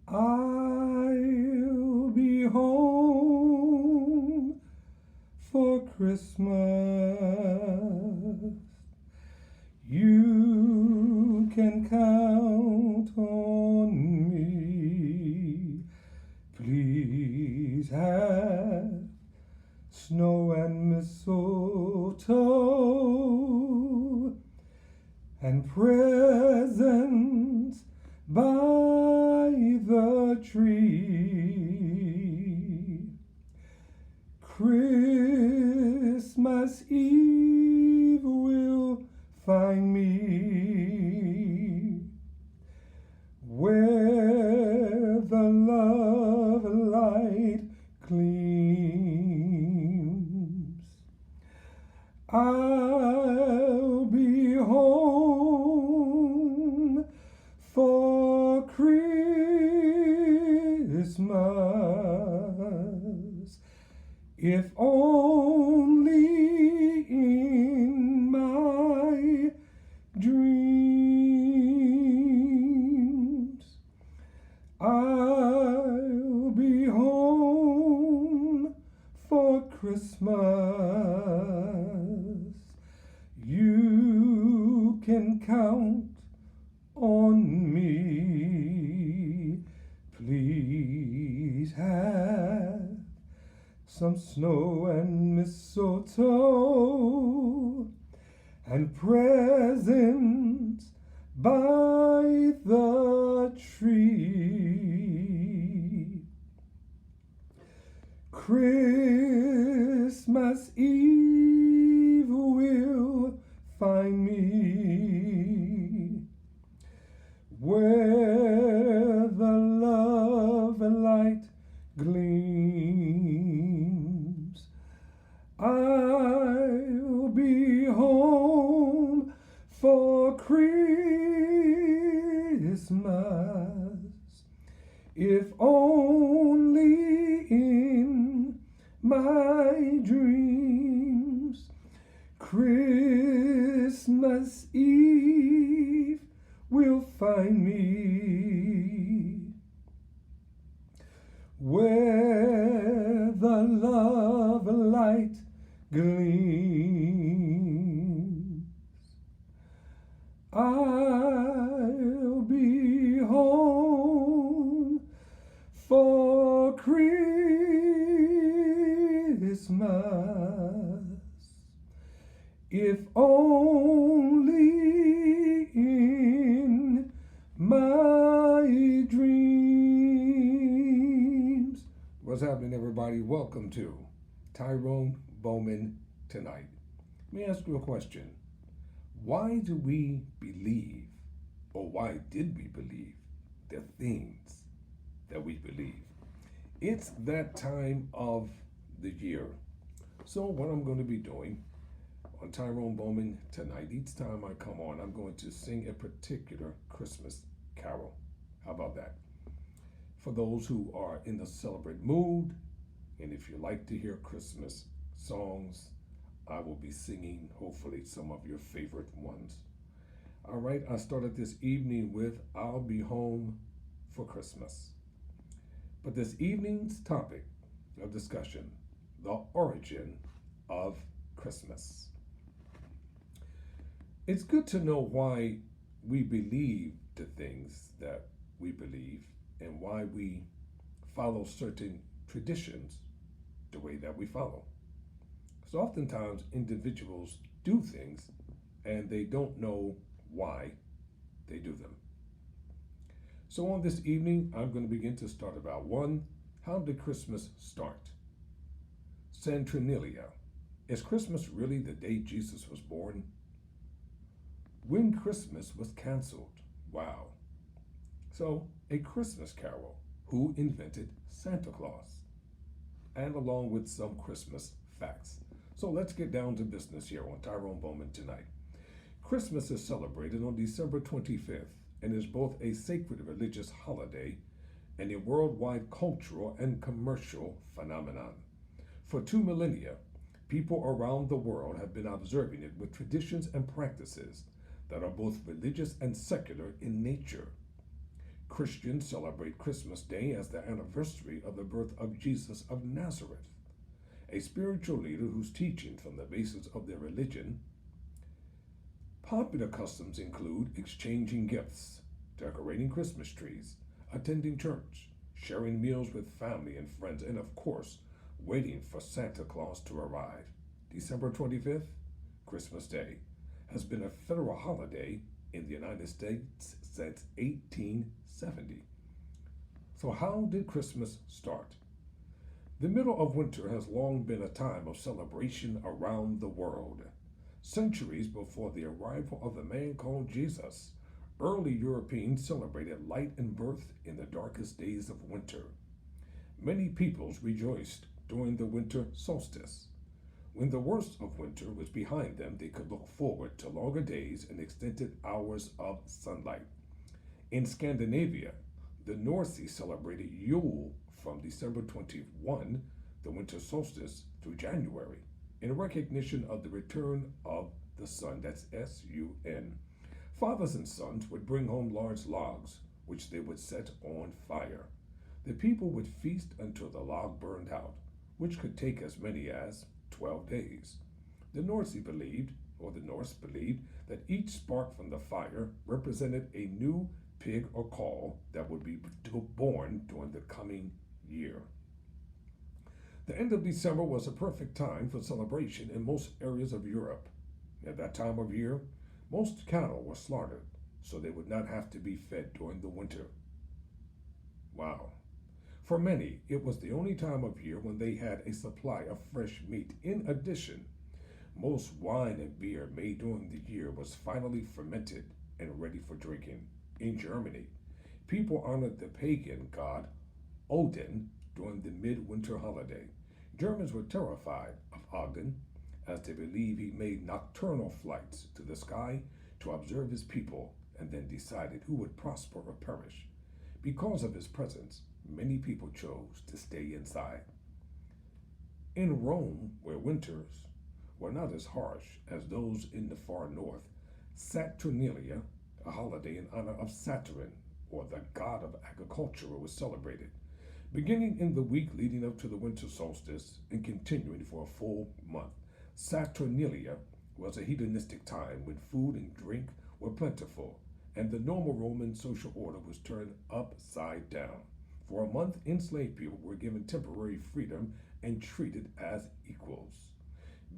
I'll be home for Christmas. You can count on me. Please have snow and mistletoe and presents by the tree. Christmas Eve will find me where the love light gleams. I'll be home for Christmas, if only in my dreams. I'll be home for Christmas. You can count on me. Please have some snow and mistletoe and presents by the tree. Christmas Eve will find me where the love and light gleams. I'll be home for Christmas, if only in my dreams. Christmas Eve will find me where the love light gleams. I'll be home for Christmas, if only in my dreams. What's happening, everybody? Welcome to Tyrone Bowman Tonight. Let me ask you a question. Why do we believe, or why did we believe, the things that we believe? It's that time of the year. So what I'm going to be doing on Tyrone Bowman Tonight, each time I come on, I'm going to sing a particular Christmas carol. How about that? For those who are in the celebrate mood, and if you like to hear Christmas songs, I will be singing, hopefully, some of your favorite ones. All right, I started this evening with I'll Be Home for Christmas. But this evening's topic of discussion, the origin of Christmas. It's good to know why we believe the things that we believe and why we follow certain traditions the way that we follow. So oftentimes individuals do things and they don't know why they do them. So on this evening, I'm going to begin to start about one, how did Christmas start? Saturnalia. Is Christmas really the day Jesus was born? When Christmas was canceled? Wow. So, a Christmas carol. Who invented Santa Claus? And along with some Christmas facts. So let's get down to business here on Tyrone Bowman Tonight. Christmas is celebrated on December 25th and is both a sacred religious holiday and a worldwide cultural and commercial phenomenon. For 2 millennia, people around the world have been observing it with traditions and practices that are both religious and secular in nature. Christians celebrate Christmas Day as the anniversary of the birth of Jesus of Nazareth, a spiritual leader whose teachings form the basis of their religion. Popular customs include exchanging gifts, decorating Christmas trees, attending church, sharing meals with family and friends, and of course, waiting for Santa Claus to arrive. December 25th, Christmas Day, has been a federal holiday in the United States since 1870. So, how did Christmas start? The middle of winter has long been a time of celebration around the world. Centuries before the arrival of the man called Jesus, early Europeans celebrated light and birth in the darkest days of winter. Many peoples rejoiced during the winter solstice. When the worst of winter was behind them, they could look forward to longer days and extended hours of sunlight. In Scandinavia, the North Sea celebrated Yule from December 21, the winter solstice, through January, in recognition of the return of the sun. That's S-U-N. Fathers and sons would bring home large logs, which they would set on fire. The people would feast until the log burned out, which could take as many as 12 days. The Norse believed that each spark from the fire represented a new pig or cow that would be born during the coming year. The end of December was a perfect time for celebration in most areas of Europe. At that time of year, most cattle were slaughtered so they would not have to be fed during the winter. Wow. For many, it was the only time of year when they had a supply of fresh meat. In addition, most wine and beer made during the year was finally fermented and ready for drinking. In Germany, people honored the pagan god Odin during the midwinter holiday. Germans were terrified of Odin, as they believed he made nocturnal flights to the sky to observe his people and then decided who would prosper or perish. Because of his presence, many people chose to stay inside. In Rome, where winters were not as harsh as those in the far north, Saturnalia, a holiday in honor of Saturn, or the god of agriculture, was celebrated, beginning in the week leading up to the winter solstice and continuing for a full month. Saturnalia was a hedonistic time when food and drink were plentiful, and the normal Roman social order was turned upside down. For a month, enslaved people were given temporary freedom and treated as equals.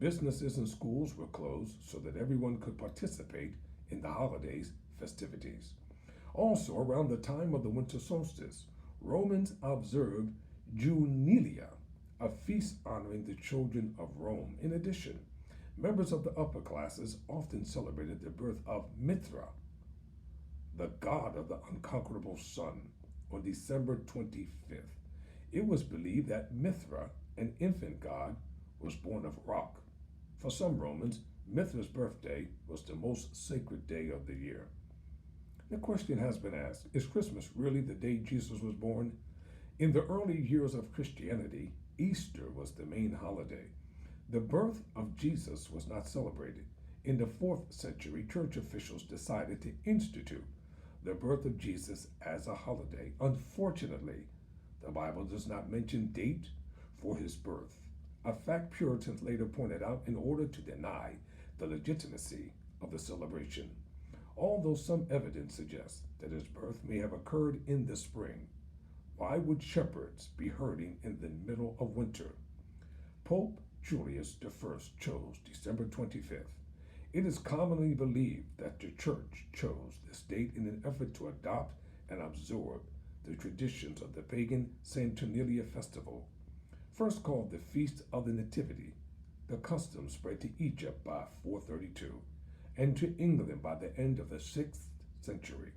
Businesses and schools were closed so that everyone could participate in the holidays' festivities. Also, around the time of the winter solstice, Romans observed Junelia, a feast honoring the children of Rome. In addition, members of the upper classes often celebrated the birth of Mithra, the god of the unconquerable sun, on December 25th. It was believed that Mithra, an infant god, was born of rock. For some Romans, Mithra's birthday was the most sacred day of the year. The question has been asked, is Christmas really the day Jesus was born? In the early years of Christianity, Easter was the main holiday. The birth of Jesus was not celebrated. In the 4th century, church officials decided to institute the birth of Jesus as a holiday. Unfortunately, the Bible does not mention date for his birth, a fact Puritans later pointed out in order to deny the legitimacy of the celebration. Although some evidence suggests that his birth may have occurred in the spring, why would shepherds be herding in the middle of winter? Pope Julius I chose December 25th. It is commonly believed that the church chose this date in an effort to adopt and absorb the traditions of the pagan Saturnalia festival. First called the Feast of the Nativity, the custom spread to Egypt by 432 and to England by the end of the 6th century.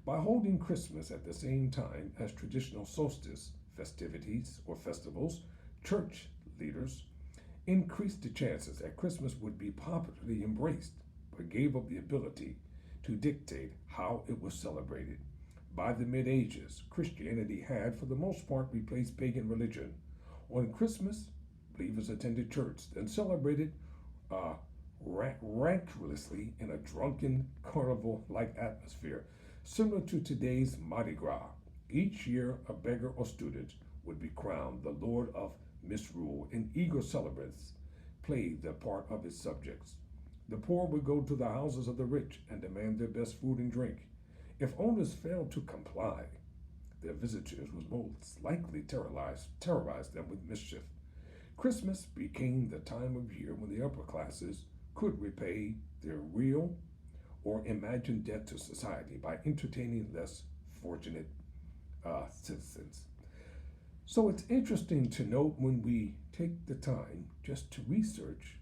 By holding Christmas at the same time as traditional solstice festivities or festivals, church leaders increased the chances that Christmas would be popularly embraced, but gave up the ability to dictate how it was celebrated. By the Mid-Ages, Christianity had, for the most part, replaced pagan religion. On Christmas, believers attended church and celebrated ranculously in a drunken carnival-like atmosphere. Similar to today's Mardi Gras, each year a beggar or student would be crowned the Lord of Misrule, and eager celebrants played the part of his subjects. The poor would go to the houses of the rich and demand their best food and drink. If owners failed to comply, their visitors would most likely terrorize them with mischief. Christmas became the time of year when the upper classes could repay their real or imagined debt to society by entertaining less fortunate citizens. So it's interesting to note when we take the time just to research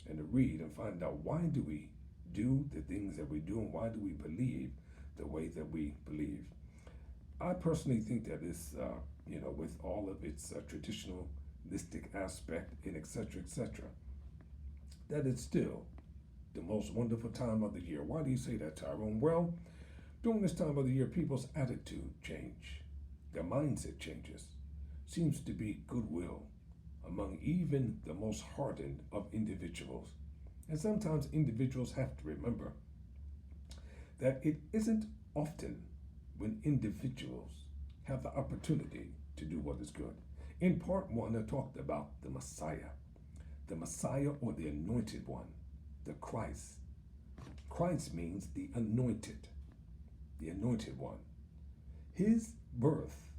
and to read and find out why do we do the things that we do and why do we believe the way that we believe. I personally think that it's, with all of its traditionalistic aspect and etc., that it's still the most wonderful time of the year. Why do you say that, Tyrone? Well, during this time of the year, people's attitude change, their mindset changes. Seems to be goodwill among even the most hardened of individuals. And sometimes individuals have to remember that it isn't often when individuals have the opportunity to do what is good. In part one, I talked about the Messiah or the anointed one, the Christ. Christ means the anointed one. His birth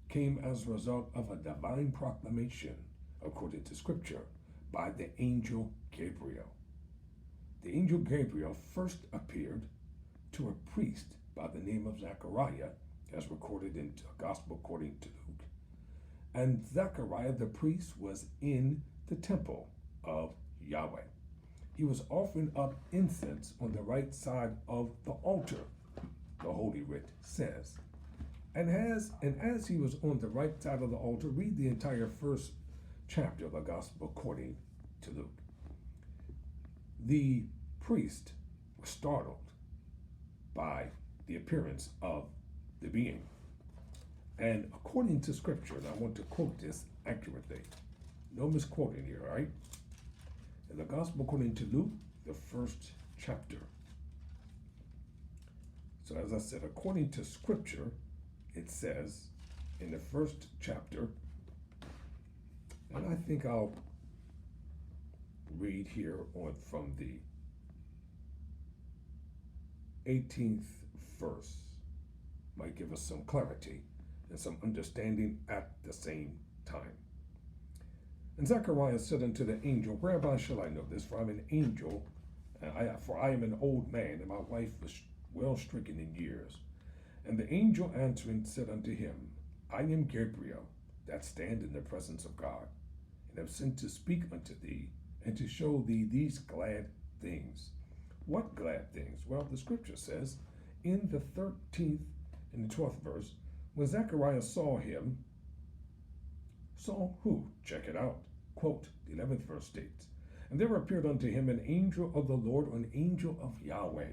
came as a result of a divine proclamation, according to Scripture, by the angel Gabriel. The angel Gabriel first appeared to a priest by the name of Zechariah, as recorded in the Gospel according to Luke. And Zechariah the priest was in the temple of Yahweh. He was offering up incense on the right side of the altar, the Holy Writ says. And as he was on the right side of the altar, read the entire first chapter of the Gospel according to Luke. The priest was startled by the appearance of the being. And according to Scripture, and I want to quote this accurately, no misquoting here, all right? In the Gospel according to Luke, the first chapter. So as I said, according to Scripture, it says in the first chapter, and I think I'll read here on from the 18th verse. Might give us some clarity and some understanding at the same time. And Zechariah said unto the angel, Whereby shall I know this? For I am an angel, for I am an old man, and my wife was well stricken in years. And the angel answering said unto him, I am Gabriel, that stand in the presence of God, and am sent to speak unto thee, and to show thee these glad things. What glad things? Well, the Scripture says, in the 13th and the 12th verse, when Zechariah saw him, saw who? Check it out. Quote, the 11th verse states, And there appeared unto him an angel of the Lord, or an angel of Yahweh,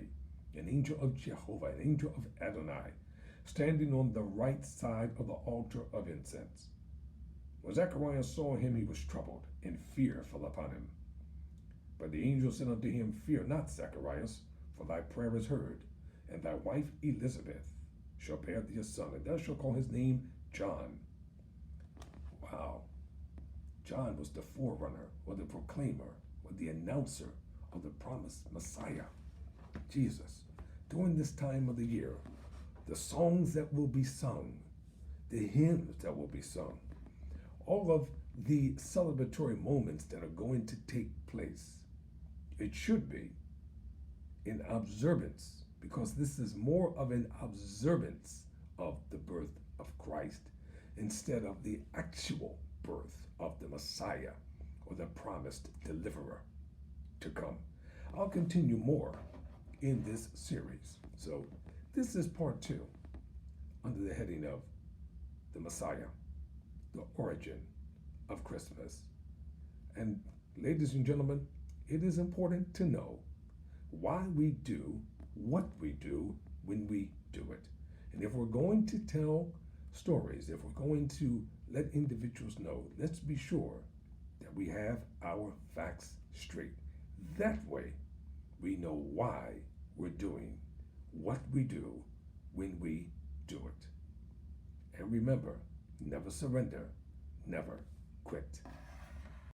an angel of Jehovah, an angel of Adonai, standing on the right side of the altar of incense. When Zechariah saw him, he was troubled, and fear fell upon him. But the angel said unto him, Fear not, Zacharias, for thy prayer is heard, and thy wife Elizabeth shall bear thee a son, and thou shalt call his name John. Wow. John was the forerunner, or the proclaimer, or the announcer of the promised Messiah, Jesus. During this time of the year, the songs that will be sung, the hymns that will be sung, all of the celebratory moments that are going to take place, it should be in observance, because this is more of an observance of the birth of Christ instead of the actual birth of the Messiah or the promised deliverer to come. I'll continue more in this series. So this is part 2 under the heading of the Messiah, the origin of Christmas. And ladies and gentlemen, it is important to know why we do what we do when we do it. And if we're going to tell stories, if we're going to let individuals know, let's be sure that we have our facts straight. That way, we know why we're doing what we do when we do it. And remember, never surrender, never quit.